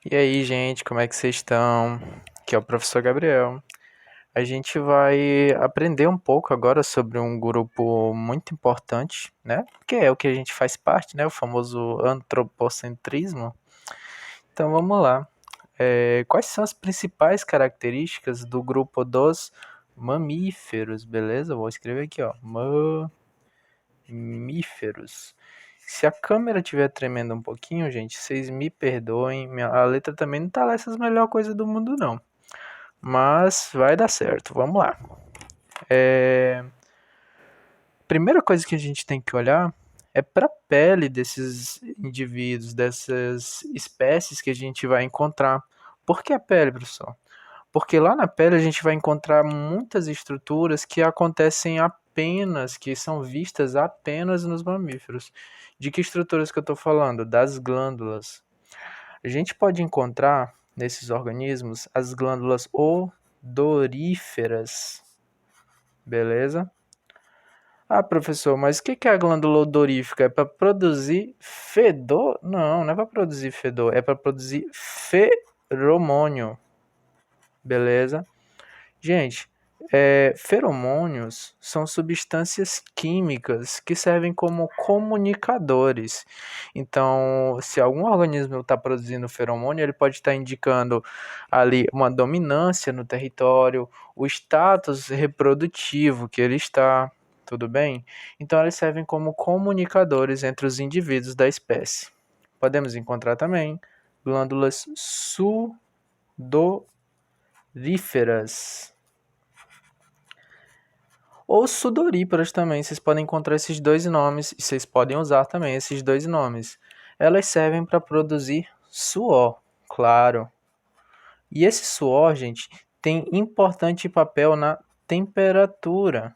E aí, gente, como é que vocês estão? Aqui é o professor Gabriel. A gente vai aprender um pouco agora sobre um grupo muito importante, né? Que é o que a gente faz parte, né? O famoso antropocentrismo. Então vamos lá. Quais são as principais características do grupo dos mamíferos, beleza? Vou escrever aqui, ó. Mamíferos. Se a câmera estiver tremendo um pouquinho, gente, vocês me perdoem. A letra também não tá lá essas melhores coisas do mundo, não. Mas vai dar certo. Vamos lá. Primeira coisa que a gente tem que olhar é para a pele desses indivíduos, dessas espécies que a gente vai encontrar. Por que a pele, professor? Porque lá na pele a gente vai encontrar muitas estruturas que acontecem apenas, que são vistas apenas nos mamíferos. De que estruturas que eu estou falando? Das glândulas. A gente pode encontrar nesses organismos as glândulas odoríferas, beleza? Ah, professor, mas o que é a glândula odorífica? É para produzir fedor? Não, não é para produzir fedor, é para produzir feromônio, beleza? Gente, feromônios são substâncias químicas que servem como comunicadores. Então, se algum organismo está produzindo feromônio, ele pode estar indicando ali uma dominância no território, o status reprodutivo que ele está, tudo bem? Então, eles servem como comunicadores entre os indivíduos da espécie. Podemos encontrar também glândulas sudoríferas ou sudoríparas também, vocês podem encontrar esses dois nomes e vocês podem usar também esses dois nomes. Elas servem para produzir suor, claro. E esse suor, gente, tem importante papel na temperatura.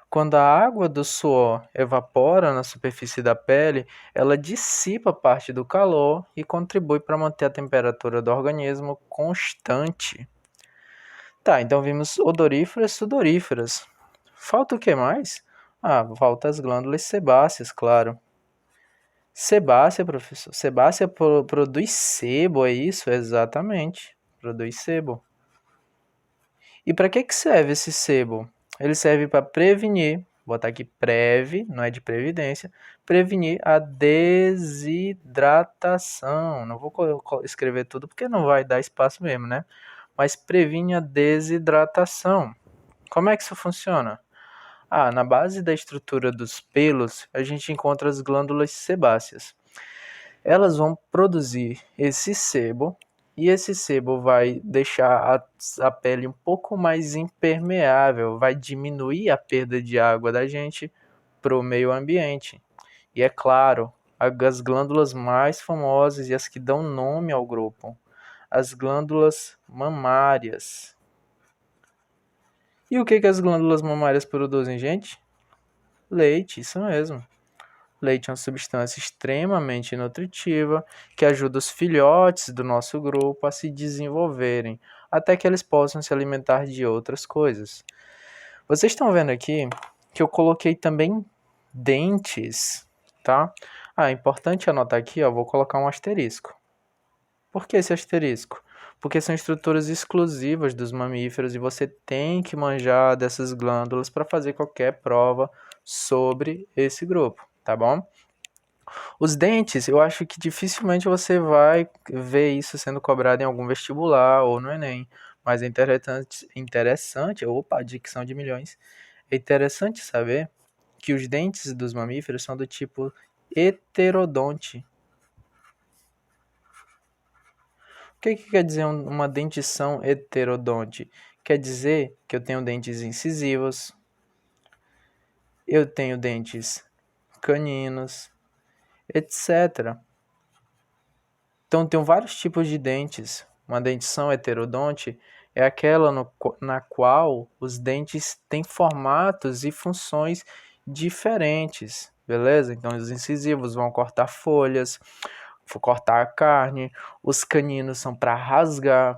Quando a água do suor evapora na superfície da pele, ela dissipa parte do calor e contribui para manter a temperatura do organismo constante. Tá, então vimos odoríferas, sudoríferas. Falta o que mais? Ah, falta as glândulas sebáceas, claro. Sebácea, professor. Sebácea produz sebo, é isso? Exatamente. Produz sebo. E para que serve esse sebo? Ele serve para prevenir, vou botar aqui preve, não é de previdência, prevenir a desidratação. Não vou escrever tudo porque não vai dar espaço mesmo, né? Mas previne a desidratação. Como é que isso funciona? Ah, na base da estrutura dos pelos, a gente encontra as glândulas sebáceas. Elas vão produzir esse sebo e esse sebo vai deixar a pele um pouco mais impermeável, vai diminuir a perda de água da gente para o meio ambiente. E é claro, as glândulas mais famosas e as que dão nome ao grupo, as glândulas mamárias. E o que as glândulas mamárias produzem, gente? Leite, isso mesmo. Leite é uma substância extremamente nutritiva que ajuda os filhotes do nosso grupo a se desenvolverem, até que eles possam se alimentar de outras coisas. Vocês estão vendo aqui que eu coloquei também dentes, tá? Ah, é importante anotar aqui, ó, vou colocar um asterisco. Por que esse asterisco? Porque são estruturas exclusivas dos mamíferos e você tem que manjar dessas glândulas para fazer qualquer prova sobre esse grupo, tá bom? Os dentes, eu acho que dificilmente você vai ver isso sendo cobrado em algum vestibular ou no Enem. Mas é opa, dicção de milhões. É interessante saber que os dentes dos mamíferos são do tipo heterodonte. O que quer dizer uma dentição heterodonte? Quer dizer que eu tenho dentes incisivos, eu tenho dentes caninos, etc. Então, tem vários tipos de dentes. Uma dentição heterodonte é aquela na qual os dentes têm formatos e funções diferentes, beleza? Então, os incisivos vão cortar folhas, vão cortar a carne, os caninos são para rasgar,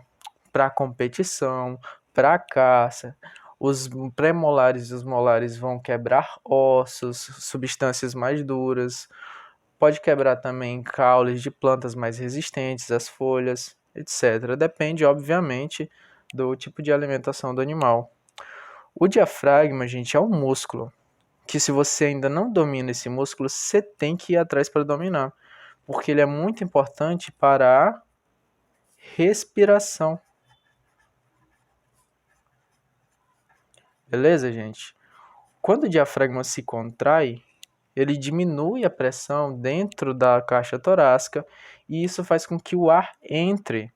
para competição, para caça. Os pré-molares e os molares vão quebrar ossos, substâncias mais duras, Pode quebrar também caules de plantas mais resistentes às folhas, etc. Depende, obviamente, do tipo de alimentação do animal. O diafragma, gente, é um músculo que, se você ainda não domina esse músculo, você tem que ir atrás para dominar, porque ele é muito importante para a respiração. Beleza, gente? Quando o diafragma se contrai, ele diminui a pressão dentro da caixa torácica e isso faz com que o ar entre.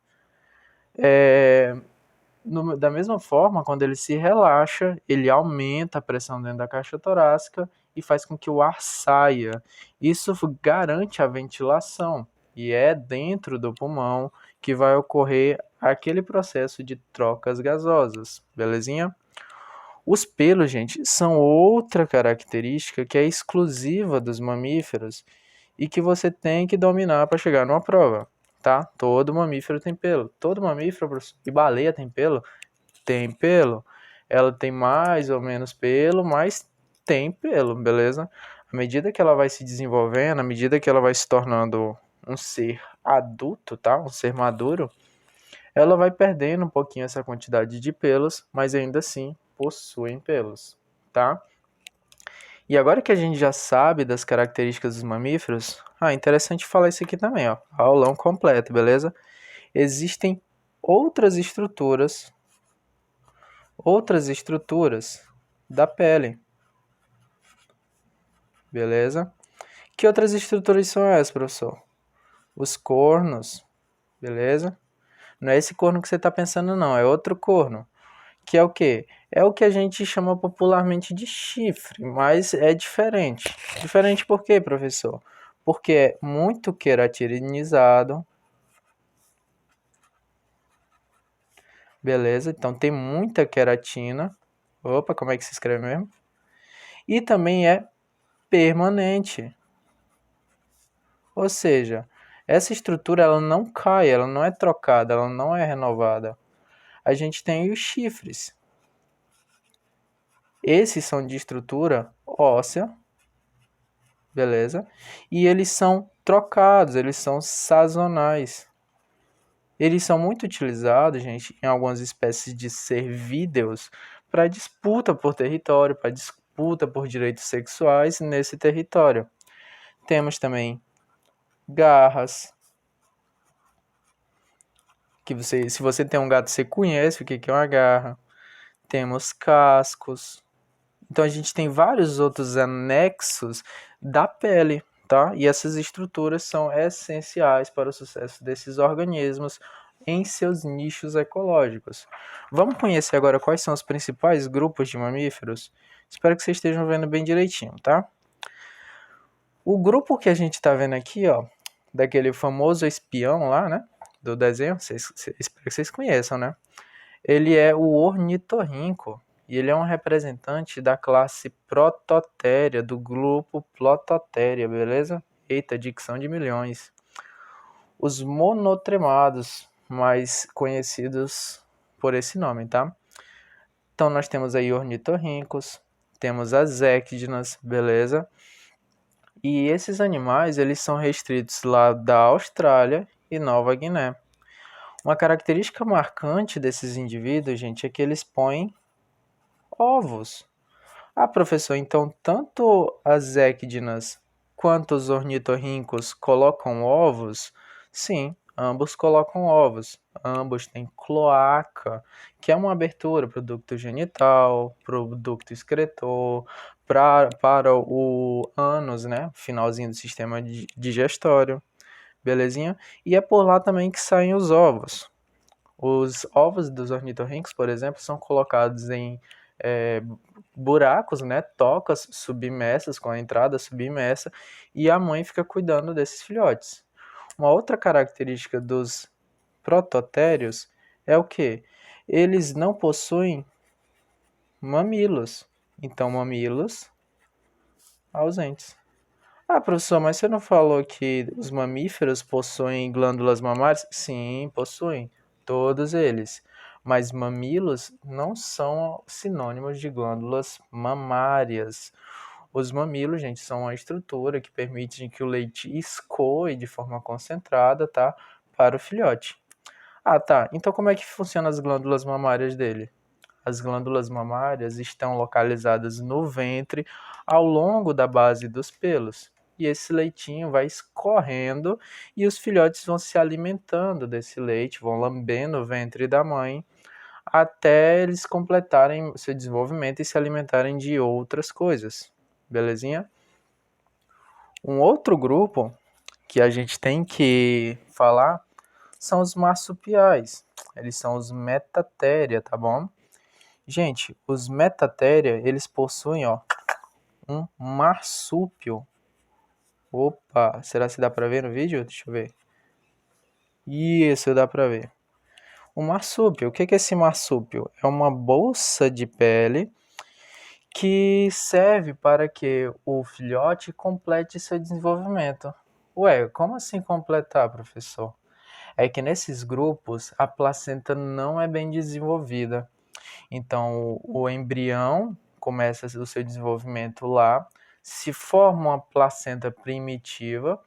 Da mesma forma, quando ele se relaxa, ele aumenta a pressão dentro da caixa torácica e faz com que o ar saia. Isso garante a ventilação e é dentro do pulmão que vai ocorrer aquele processo de trocas gasosas, belezinha? Os pelos, gente, são outra característica que é exclusiva dos mamíferos e que você tem que dominar para chegar numa prova, tá? Todo mamífero tem pelo. Todo mamífero, e baleia tem pelo? Tem pelo. Ela tem mais ou menos pelo, mas tem pelo, beleza? À medida que ela vai se desenvolvendo, à medida que ela vai se tornando um ser adulto, tá? Um ser maduro, ela vai perdendo um pouquinho essa quantidade de pelos, mas ainda assim possuem pelos, tá? E agora que a gente já sabe das características dos mamíferos, interessante falar isso aqui também, ó, aulão completo, beleza? Existem outras estruturas da pele, beleza? Que outras estruturas são essas, professor? Os cornos, beleza? Não é esse corno que você está pensando, não, é outro corno. Que é o quê? É o que a gente chama popularmente de chifre, mas é diferente. Diferente por quê, professor? Porque é muito queratinizado. Beleza? Então tem muita queratina. Opa, como é que se escreve mesmo? E também é permanente. Ou seja, essa estrutura ela não cai, ela não é trocada, ela não é renovada. A gente tem os chifres. Esses são de estrutura óssea, beleza? E eles são trocados, eles são sazonais. Eles são muito utilizados, gente, em algumas espécies de cervídeos para disputa por território, para disputa por direitos sexuais nesse território. Temos também garras, que se você tem um gato, você conhece o que é uma garra. Temos cascos. Então a gente tem vários outros anexos da pele, tá? E essas estruturas são essenciais para o sucesso desses organismos em seus nichos ecológicos. Vamos conhecer agora quais são os principais grupos de mamíferos? Espero que vocês estejam vendo bem direitinho, tá? O grupo que a gente está vendo aqui, ó, daquele famoso espião lá, né? Do desenho, espero que vocês conheçam, né? Ele é o ornitorrinco. E ele é um representante da classe Prototéria, do grupo Plototéria, beleza? Eita, dicção de milhões. Os monotremados, mais conhecidos por esse nome, tá? Então nós temos aí ornitorrincos, temos as equidnas, beleza? E esses animais, eles são restritos lá da Austrália e Nova Guiné. Uma característica marcante desses indivíduos, gente, é que eles põem ovos. Professor, então tanto as equidnas quanto os ornitorrincos colocam ovos? Sim, ambos colocam ovos. Ambos têm cloaca, que é uma abertura para o ducto genital, para o ducto excretor, para o ânus, né? Finalzinho do sistema digestório. Belezinha? E é por lá também que saem os ovos. Os ovos dos ornitorrincos, por exemplo, são colocados em buracos, né, tocas submersas, com a entrada submersa, e a mãe fica cuidando desses filhotes. Uma outra característica dos prototérios é o que? Eles não possuem mamilos. Então, mamilos ausentes. Professor, mas você não falou que os mamíferos possuem glândulas mamárias? Sim, possuem. Todos eles. Mas mamilos não são sinônimos de glândulas mamárias. Os mamilos, gente, são uma estrutura que permite que o leite escoe de forma concentrada, tá? Para o filhote. Ah, tá. Então como é que funcionam as glândulas mamárias dele? As glândulas mamárias estão localizadas no ventre, ao longo da base dos pelos. E esse leitinho vai escorrendo e os filhotes vão se alimentando desse leite, vão lambendo o ventre da mãe, até eles completarem seu desenvolvimento e se alimentarem de outras coisas. Belezinha? Um outro grupo que a gente tem que falar são os marsupiais. Eles são os metatheria, tá bom? Gente, os metatheria, eles possuem, ó, um marsúpio. Opa, será que dá pra ver no vídeo? Deixa eu ver. Isso, dá pra ver. O marsúpio, o que é esse marsúpio? É uma bolsa de pele que serve para que o filhote complete seu desenvolvimento. Ué, como assim completar, professor? É que nesses grupos a placenta não é bem desenvolvida. Então, o embrião começa o seu desenvolvimento lá, se forma uma placenta primitiva,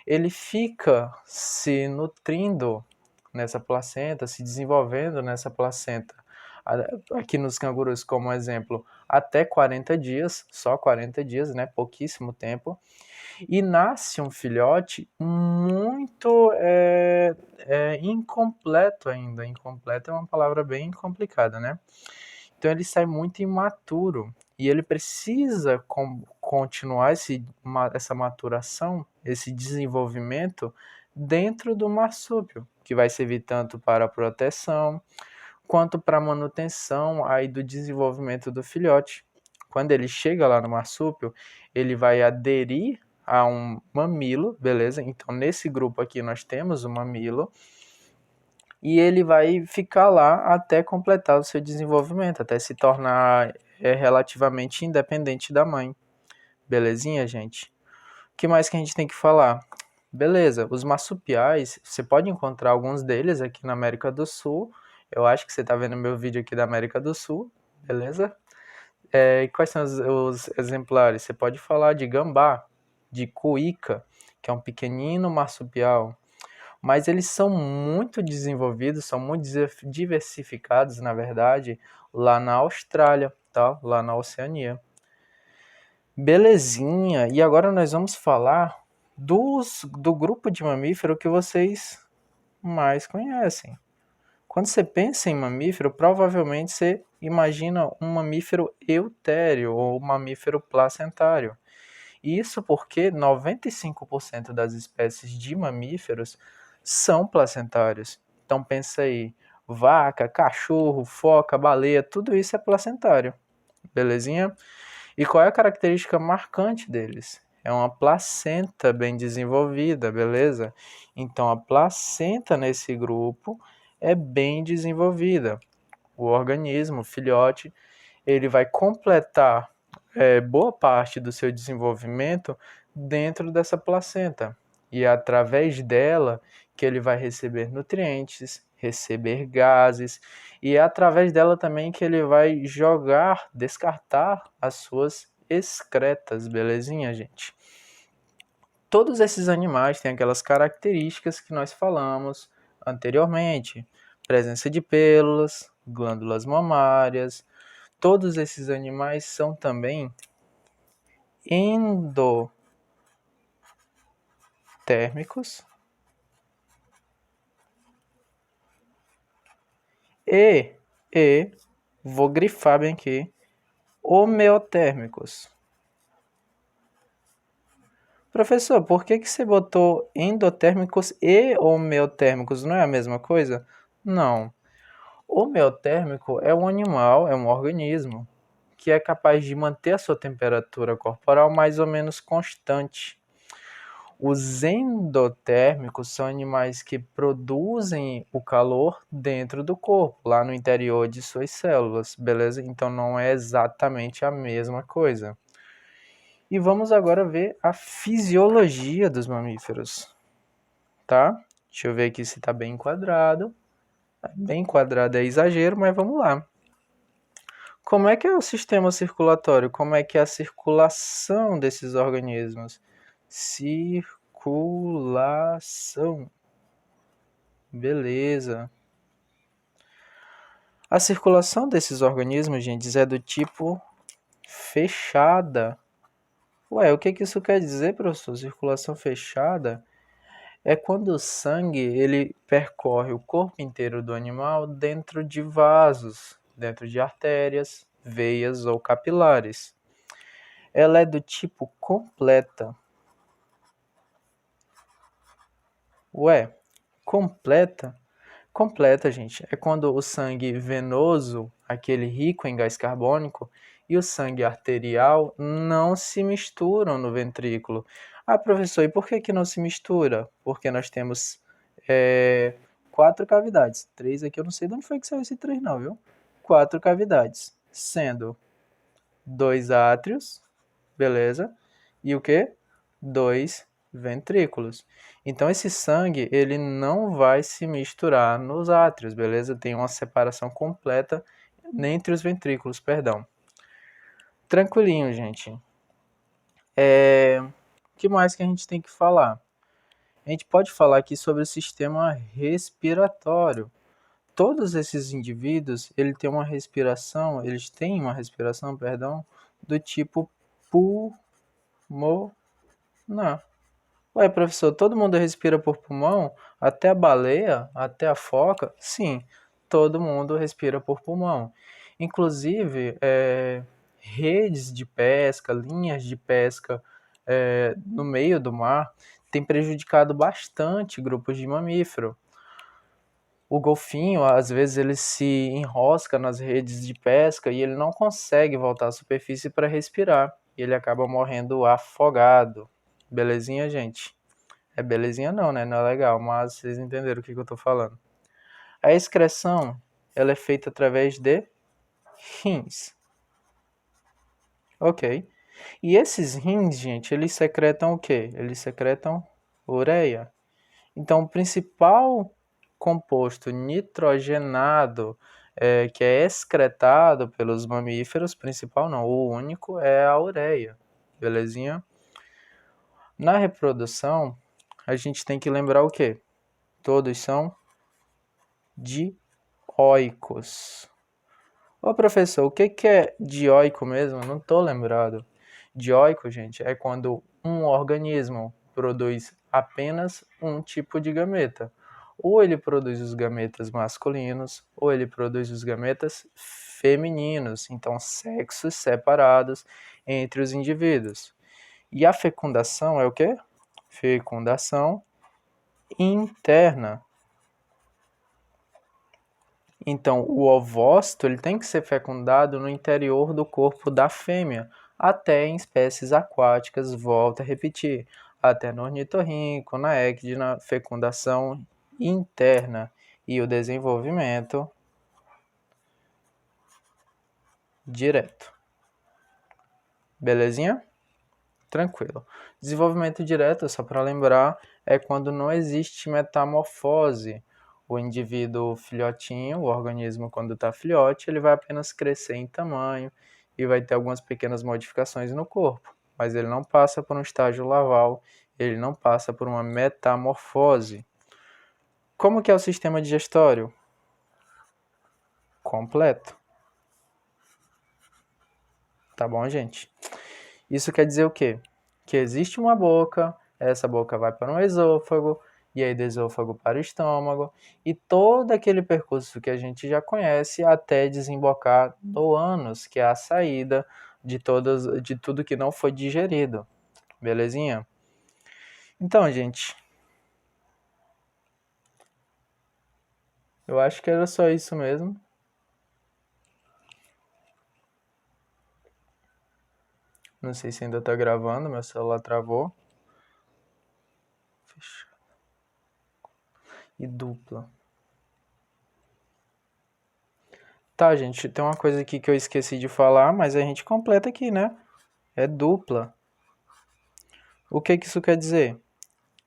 ele fica se nutrindo nessa placenta, se desenvolvendo nessa placenta. Aqui nos cangurus, como exemplo, até 40 dias, só 40 dias, né? Pouquíssimo tempo. E nasce um filhote muito incompleto ainda. Incompleto é uma palavra bem complicada, né? Então ele sai muito imaturo e ele precisa continuar essa maturação, esse desenvolvimento dentro do marsúpio, que vai servir tanto para a proteção quanto para a manutenção aí do desenvolvimento do filhote. Quando ele chega lá no marsúpio, ele vai aderir a um mamilo, beleza? Então nesse grupo aqui nós temos o mamilo, e ele vai ficar lá até completar o seu desenvolvimento, até se tornar relativamente independente da mãe. Belezinha, gente? O que mais que a gente tem que falar? Beleza, os marsupiais, você pode encontrar alguns deles aqui na América do Sul. Eu acho que você está vendo meu vídeo aqui da América do Sul, beleza? E quais são os exemplares? Você pode falar de gambá, de cuíca, que é um pequenino marsupial, mas eles são muito desenvolvidos, são muito diversificados, na verdade, lá na Austrália, tá? Lá na Oceania. Belezinha, e agora nós vamos falar do grupo de mamífero que vocês mais conhecem. Quando você pensa em mamífero, provavelmente você imagina um mamífero eutéreo ou um mamífero placentário. Isso porque 95% das espécies de mamíferos são placentários. Então pensa aí, vaca, cachorro, foca, baleia, tudo isso é placentário. Belezinha? E qual é a característica marcante deles? É uma placenta bem desenvolvida, beleza? Então a placenta nesse grupo é bem desenvolvida. O organismo, o filhote, ele vai completar boa parte do seu desenvolvimento dentro dessa placenta. E é através dela que ele vai receber nutrientes, receber gases, e é através dela também que ele vai jogar, descartar as suas excretas, belezinha, gente? Todos esses animais têm aquelas características que nós falamos anteriormente: presença de pelos, glândulas mamárias. Todos esses animais são também endotérmicos e vou grifar bem aqui, homeotérmicos. Professor, por que você botou endotérmicos e homeotérmicos? Não é a mesma coisa? Não. Homeotérmico é um animal, é um organismo que é capaz de manter a sua temperatura corporal mais ou menos constante. Os endotérmicos são animais que produzem o calor dentro do corpo, lá no interior de suas células, beleza? Então não é exatamente a mesma coisa. E vamos agora ver a fisiologia dos mamíferos, tá? Deixa eu ver aqui se está bem enquadrado. Bem enquadrado é exagero, mas vamos lá. Como é que é o sistema circulatório? Como é que é a circulação desses organismos? Circulação. Beleza. A circulação desses organismos, gente, é do tipo fechada. Ué, o que que isso quer dizer, professor? Circulação fechada é quando o sangue ele percorre o corpo inteiro do animal dentro de vasos, dentro de artérias, veias ou capilares. Ela é do tipo completa. Ué, completa? Completa, gente. É quando o sangue venoso, aquele rico em gás carbônico, e o sangue arterial não se misturam no ventrículo. Ah, professor, e por que que não se mistura? Porque nós temos 4 cavidades. 3 aqui, eu não sei de onde foi que saiu esse 3 não, viu? 4 cavidades, sendo 2 átrios, beleza? E o que? 2 ventrículos. Então esse sangue ele não vai se misturar nos átrios, beleza? Tem uma separação completa entre os ventrículos, perdão. Tranquilinho, gente. O que mais que a gente tem que falar? A gente pode falar aqui sobre o sistema respiratório. Todos esses indivíduos, eles têm uma respiração, perdão, do tipo pulmonar. Ué, professor, todo mundo respira por pulmão? Até a baleia? Até a foca? Sim, todo mundo respira por pulmão. Inclusive, redes de pesca, linhas de pesca no meio do mar têm prejudicado bastante grupos de mamífero. O golfinho, às vezes, ele se enrosca nas redes de pesca e ele não consegue voltar à superfície para respirar. E ele acaba morrendo afogado. Belezinha, gente? É belezinha não, né? Não é legal, mas vocês entenderam o que eu tô falando. A excreção, ela é feita através de rins. Ok. E esses rins, gente, eles secretam o quê? Eles secretam ureia. Então, o principal composto nitrogenado que é excretado pelos mamíferos, principal não, o único é a ureia. Belezinha? Na reprodução, a gente tem que lembrar o quê? Todos são dioicos. Ô professor, o que que é dioico mesmo? Não tô lembrado. Dioico, gente, é quando um organismo produz apenas um tipo de gameta. Ou ele produz os gametas masculinos, ou ele produz os gametas femininos, então sexos separados entre os indivíduos. E a fecundação é o quê? Fecundação interna. Então, o ovócito ele tem que ser fecundado no interior do corpo da fêmea, até em espécies aquáticas, volta a repetir, até no ornitorrinco, na équide, na fecundação interna e o desenvolvimento direto. Belezinha? Tranquilo. Desenvolvimento direto, só para lembrar, é quando não existe metamorfose. O indivíduo filhotinho, o organismo quando está filhote, ele vai apenas crescer em tamanho e vai ter algumas pequenas modificações no corpo, mas ele não passa por um estágio larval, ele não passa por uma metamorfose. Como que é o sistema digestório? Completo. Tá bom, gente? Isso quer dizer o quê? Que existe uma boca, essa boca vai para um esôfago, e aí do esôfago para o estômago, e todo aquele percurso que a gente já conhece até desembocar no ânus, que é a saída de tudo que não foi digerido. Belezinha? Então, gente, eu acho que era só isso mesmo. Não sei se ainda tá gravando, meu celular travou. Fechado. E dupla. Tá, gente, tem uma coisa aqui que eu esqueci de falar, mas a gente completa aqui, né? É dupla. O que que isso quer dizer?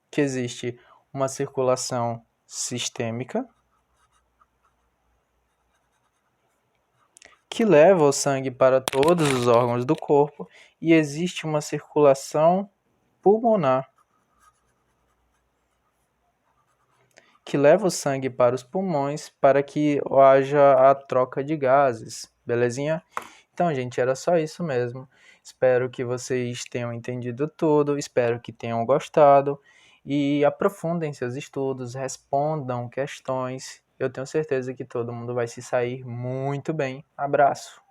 Que existe uma circulação sistêmica, que leva o sangue para todos os órgãos do corpo e existe uma circulação pulmonar, que leva o sangue para os pulmões para que haja a troca de gases, belezinha? Então, gente, era só isso mesmo. Espero que vocês tenham entendido tudo, espero que tenham gostado e aprofundem seus estudos, respondam questões. Eu tenho certeza que todo mundo vai se sair muito bem. Abraço!